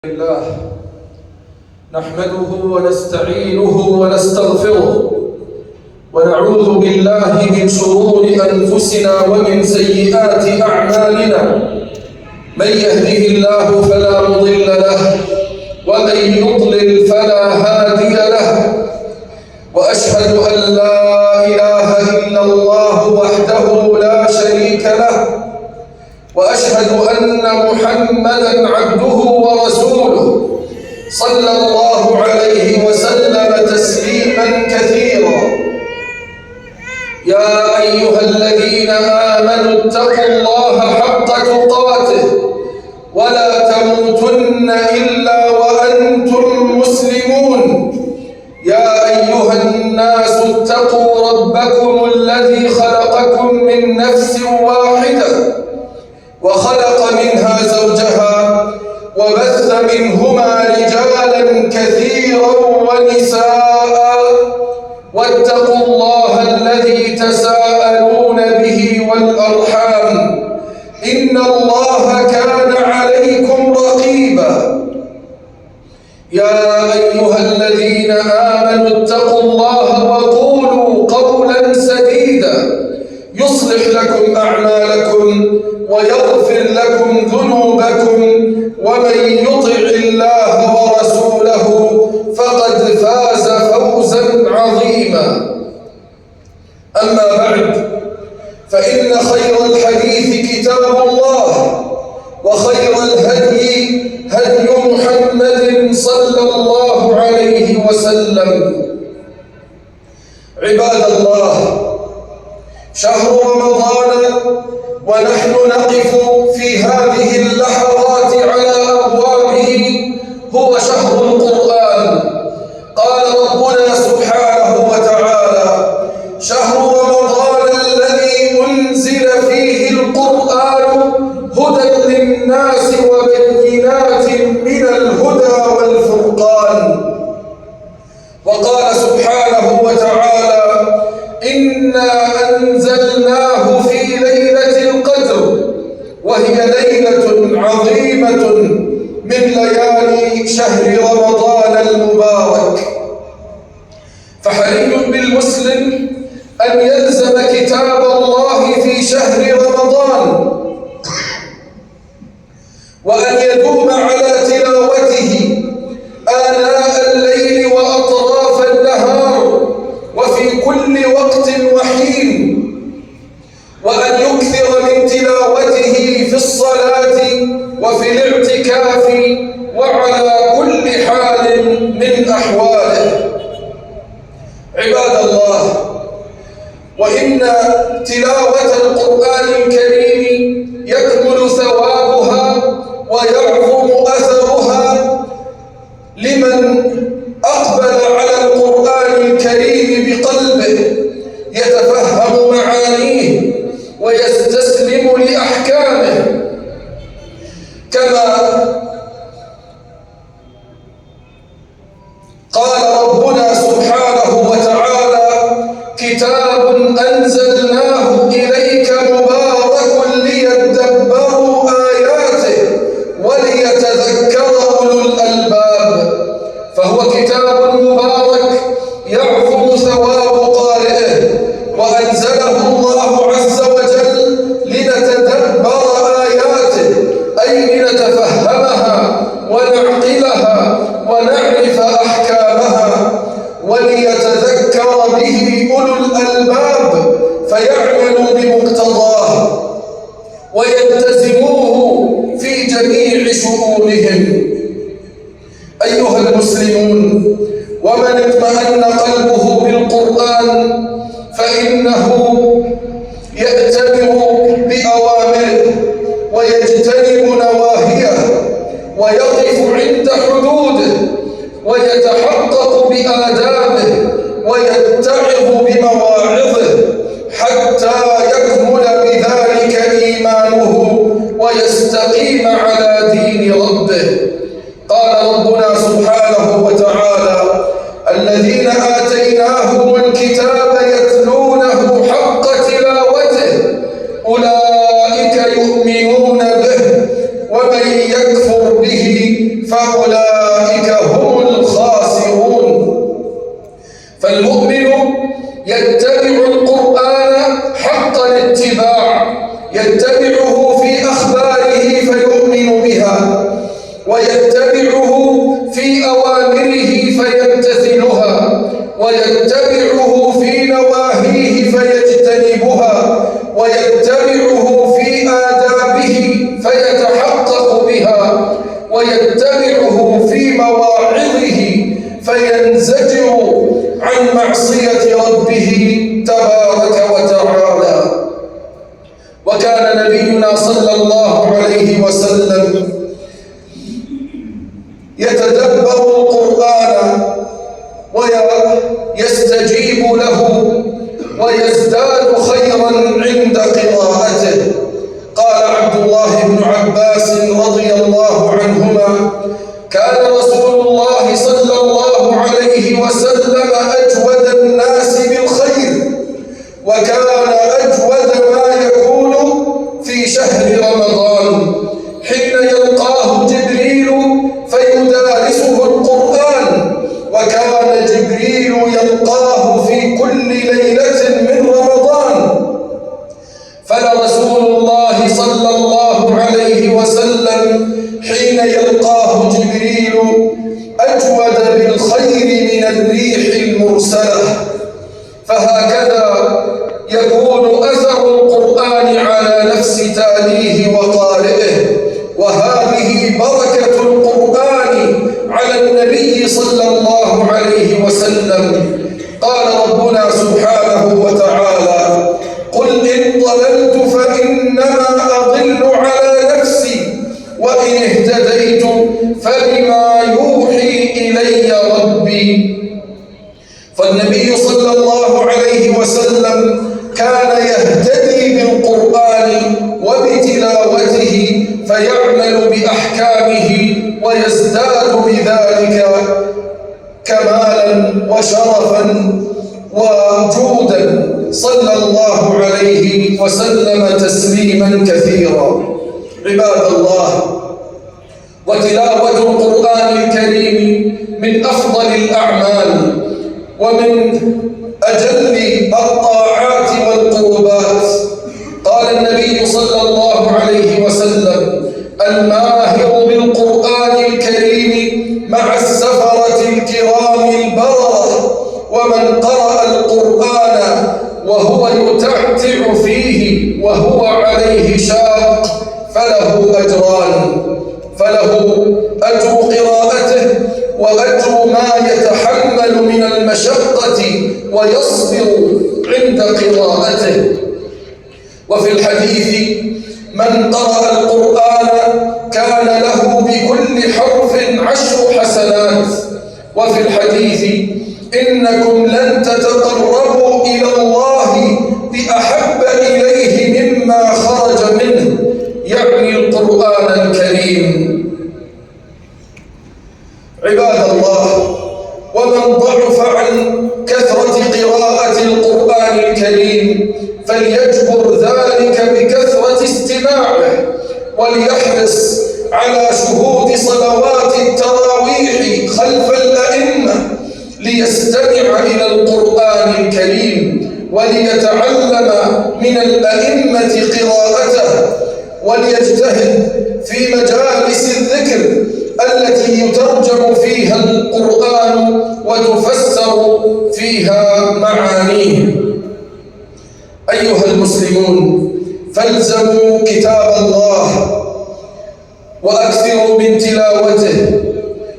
الله نحمده ونستعينه ونستغفره ونعوذ بالله من شرور أنفسنا ومن سيئات أعمالنا. من يهده الله فلا مضل له ومن يضلل فلا هادي له، وأشهد أن لا إله إلا الله وحده لا شريك له، وأشهد أن محمدًا عبده ورسوله صلى الله عليه وسلم تسليمًا كثيرًا. يا أيها الذين آمنوا اتقوا الله حق تقاته ولا تموتن إلا وأنتم مسلمون. يا أيها الناس اتقوا ربكم الذي خلقكم من نفس واحدة وخلق منها زوجها وبث منهما رجالا كثيرا ونساء، واتقوا الله الذي تساءلون به والأرحام إن الله كان عليكم رقيبا. يا أيها الذين آمنوا اتقوا الله وقولوا قولا سديدا يصلح لكم أعمالكم ويغفر لكم ذنوبكم، ومن يطع الله ورسوله فقد فاز فوزا عظيما. أما بعد، فإن خير الحديث كتاب الله، وخير الهدي هدي محمد صلى الله عليه وسلم. عباد الله، شهر رمضان ونحن نقف في هذه اللحظات على أبوابه هو شهر القرآن. قال ربنا سبحانه وتعالى: شهر رمضان الذي أنزل فيه القرآن هدى للناس وبينات من الهدى والفرقان. وقال سبحانه وتعالى: إنا أنزلناه في ليلة القدر وهي ليلة عظيمة من ليالي شهر رمضان المبارك. فحري بالمسلم أن يلزم كتاب الله في شهر رمضان، وأن يدوم على تلاوته آناء الليل وأطراف النهار وفي كل وقت وحين، وأن يكثر من تلاوته في الصلاة وفي الاعتكاف وعلى كل حال من أحواله. عباد الله، وإن تلاوة القرآن الكريم يكمل ثوابها ويعظم أثرها لمن أقبل على القرآن الكريم بقلبه يتفهم معانيه ويستسلم لأحكامه، كما قال ربنا سبحانه وتعالى: كتاب أنزلناه إليك مبارك ليدبروا آياته وليتذكر أولو الألباب. فهو كتاب مبارك يعظم ثواب قارئه، وأنزله الله عز وجل لنتدبر آياته، أي لنتفهمها ونعقلها ونعرف أحكامها، وليتذكر به أولو الألباب فيعملوا بمقتضاه ويلتزموه في جميع شؤونهم. أيها المسلمون، ومن اطمأن قلبه بالقرآن فإنه يأتمر بأوامره ويجتنب نواهيه ويقف عند حدوده ويتحقق بآدابه ويتعظ بمواعظه حتى يكمل بذلك إيمانه ويستقيم على دين ربه. قال ربنا سبحانه وتعالى: الذين آتيناهم الكتاب يتلونه حق تلاوته أولئك يؤمنون به، ومن يكفر به فهو ويتبعه في أوامره فيمتثلها، ويتبعه في نواهيه فيجتنبها، ويتبعه في آدابه فيتحقق بها، ويتبعه في مواعظه فينزجر عن معصية ربه تبارك وتعالى. وكان نبينا صلى الله عليه وسلم يتدبر القرآن ويستجيب له ويزداد خيرا عند قراءته. قال عبد الله بن عباس رضي الله عنهما: كان رسول الله صلى الله عليه وسلم أجود الناس بالخير، وكان أجود ما يكون في شهر رمضان حين يلقاه جبريل فيدارسه القرآن، وكان جبريل يلقاه في كل ليلة من رمضان. فلرسول الله صلى الله عليه وسلم حين يلقاه جبريل أجود بالخير من الريح المرسلة. فهكذا يكون أثر القرآن على نفس تاليه وقارئه، وهذه بركة القرآن على النبي صلى الله عليه وسلم. قال ربنا سبحانه وتعالى: قل إن ضللت فإنما أضل على نفسي وإن اهتديت فبما يوحي إلي ربي. فالنبي صلى الله عليه وسلم كان يهتدي بالقرآن وبتلاوته فيعمل بأحكامه ويزداد بذلك كمالا وشرفا وجودا، صلى الله عليه وسلم تسليما كثيرا. عباد الله، وتلاوة القرآن الكريم من أفضل الأعمال ومن أجل الطاعات والقربات. قال النبي صلى الله عليه وسلم: الماهر بالقرآن الكريم مع السفرة الكرام البررة، ومن قرأ القرآن وهو يتعتع فيه وهو عليه شاق فله أجران: فله أجر قراءته وأجر ما يتحمل من المشقة ويصبر عند قراءته. وفي الحديث: من قرأ القرآن كان له بكل حرف 10 حسنات. وفي الحديث: إنكم لن تتقربوا إلى الله بأحب إليه مما خرج منه، يعني القرآن الكريم. عباد الله، ومن ضعف عن كثرة قراءة القرآن الكريم فليجبر ذلك بكثرة استماعه، وليحرص على شهود صلوات التراويح خلف الأئمة ليستمع إلى القرآن الكريم وليتعلم من الأئمة قراءته، وليجتهد في مجالس الذكر التي يترجم فيها القرآن وتفسر فيها معانيه. أيها المسلمون، فالزموا كتاب الله وأكثروا من تلاوته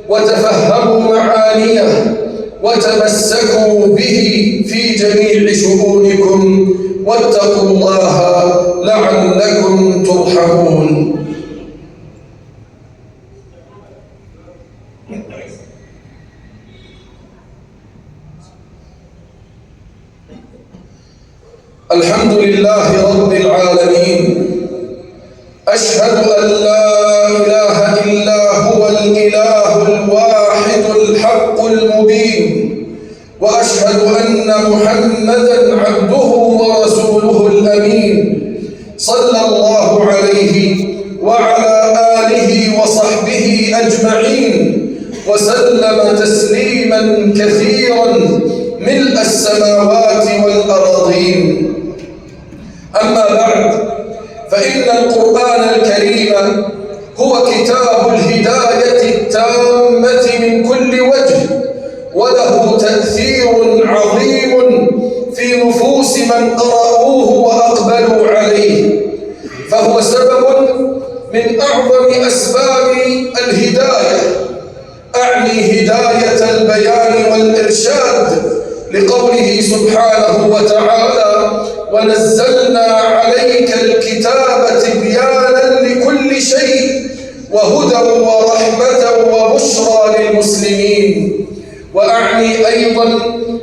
وتفهموا معانيه وتمسكوا به في جميع شؤونكم، واتقوا الله لعلكم ترحمون. الحمد لله رب العالمين، أشهد أن لا إله إلا هو الإله الواحد الحق المبين، وأشهد أن محمدًا عبده ورسوله الأمين، صلى الله عليه وعلى آله وصحبه أجمعين، وسلم تسليمًا كثيرًا ملء السماوات والأراضين. أما بعد، فإن القرآن الكريم هو كتاب الهداية التامة من كل وجه، وله تأثير عظيم في نفوس من قرأوه وأقبلوا عليه، فهو سبب من أعظم أسباب الهداية، أعني هداية البيان والإرشاد، لقوله سبحانه وتعالى: ونزلنا عليك الكتاب تبيانا لكل شيء وهدى ورحمة وبشرى للمسلمين. وأعني أيضا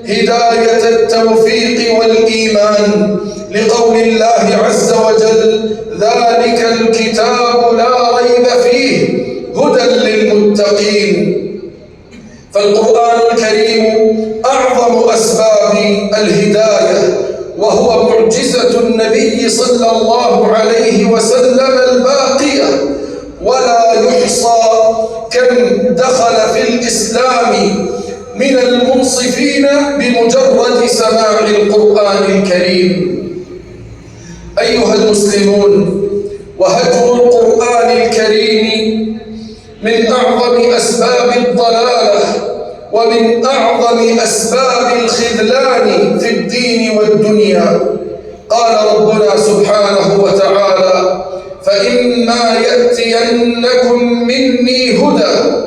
هداية التوفيق والإيمان، لقول الله عز وجل: ذلك الكتاب لا ريب فيه هدى للمتقين. فالقرآن الكريم أعظم أسباب الهداية، وهو معجزة النبي صلى الله عليه وسلم الباقية، ولا يحصى كم دخل في الإسلام من المنصفين بمجرد سماع القرآن الكريم. أيها المسلمون، وهجر القرآن الكريم من أعظم أسباب الضلالة ومن أعظم أسباب الخذلان في الدين والدنيا. قال ربنا سبحانه وتعالى: فإما يأتينكم مني هدى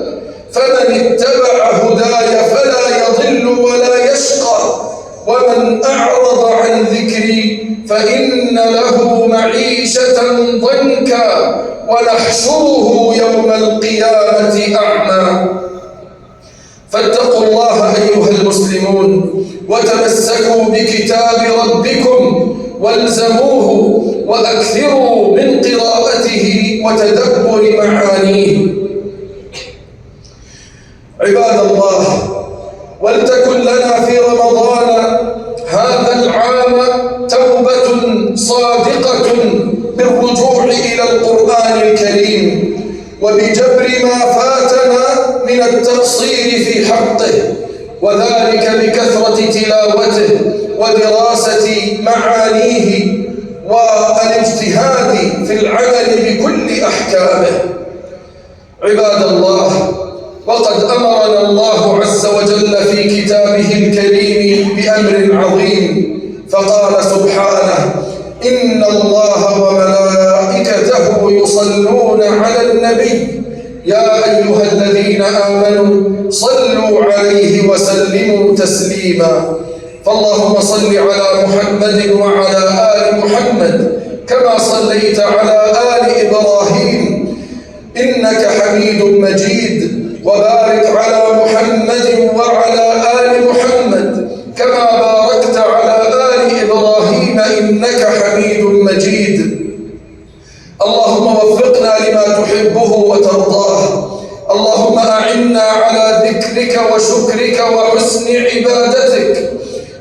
فمن اتبع هداي فلا يضل ولا يشقى ومن أعرض عن ذكري فإن له معيشة ضنكا ونحشره يوم القيامة أعمى. فاتقوا الله أيها المسلمون، وتمسكوا بكتاب ربكم والزموه، وأكثروا من قراءته وتدبر معانيه. عباد الله، ولتكن لنا في رمضان هذا العام توبة صادقة بالرجوع إلى القرآن الكريم وبجبر ما فاتنا من التقصير في حقه، وذلك بكثرة تلاوته ودراسة معانيه والاجتهاد في العمل بكل أحكامه. عباد الله، وقد أمرنا الله عز وجل في كتابه الكريم بأمر عظيم، فقال سبحانه: إن الله وملائكته يصلون على النبي يا أيها الذين آمنوا صلوا عليه وسلموا تسليما. فاللهم صل على محمد وعلى آل محمد كما صليت على آل إبراهيم إنك حميد مجيد، وبارك على محمد وعلى آل محمد كما باركت على آل إبراهيم إنك حميد مجيد. اللهم وفقنا لما تحبه وترضاه، اللهم أعنا على ذكرك وشكرك وحسن عبادتك.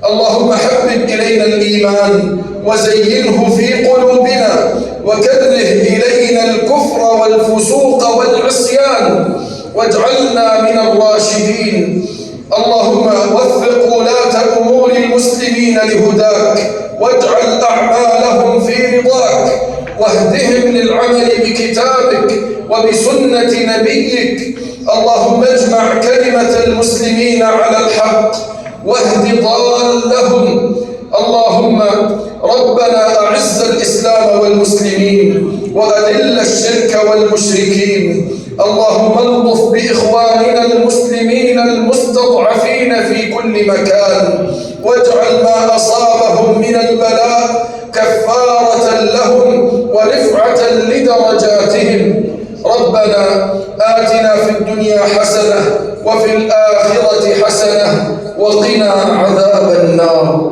اللهم حبب إلينا الإيمان وزينه في قلوبنا، وكره إلينا الكفر والفسوق والعصيان، واجعلنا من الراشدين. اللهم وفق ولاة أمور المسلمين لهداك، واجعل أعمالهم في رضاك، واهدهم للعمل بكتابك وبسنة نبيك. اللهم اجمع كلمة المسلمين على الحق واهد ضالهم. اللهم ربنا أعز الإسلام والمسلمين وأذل الشرك والمشركين. اللهم الطف بإخواننا المسلمين المستضعفين في كل مكان، واجعل ما أصابهم من البلاء كفارة لهم ورفعة لدرجاتهم. ربنا آتنا في الدنيا حسنة وفي الآخرة حسنة وقنا عذاب النار.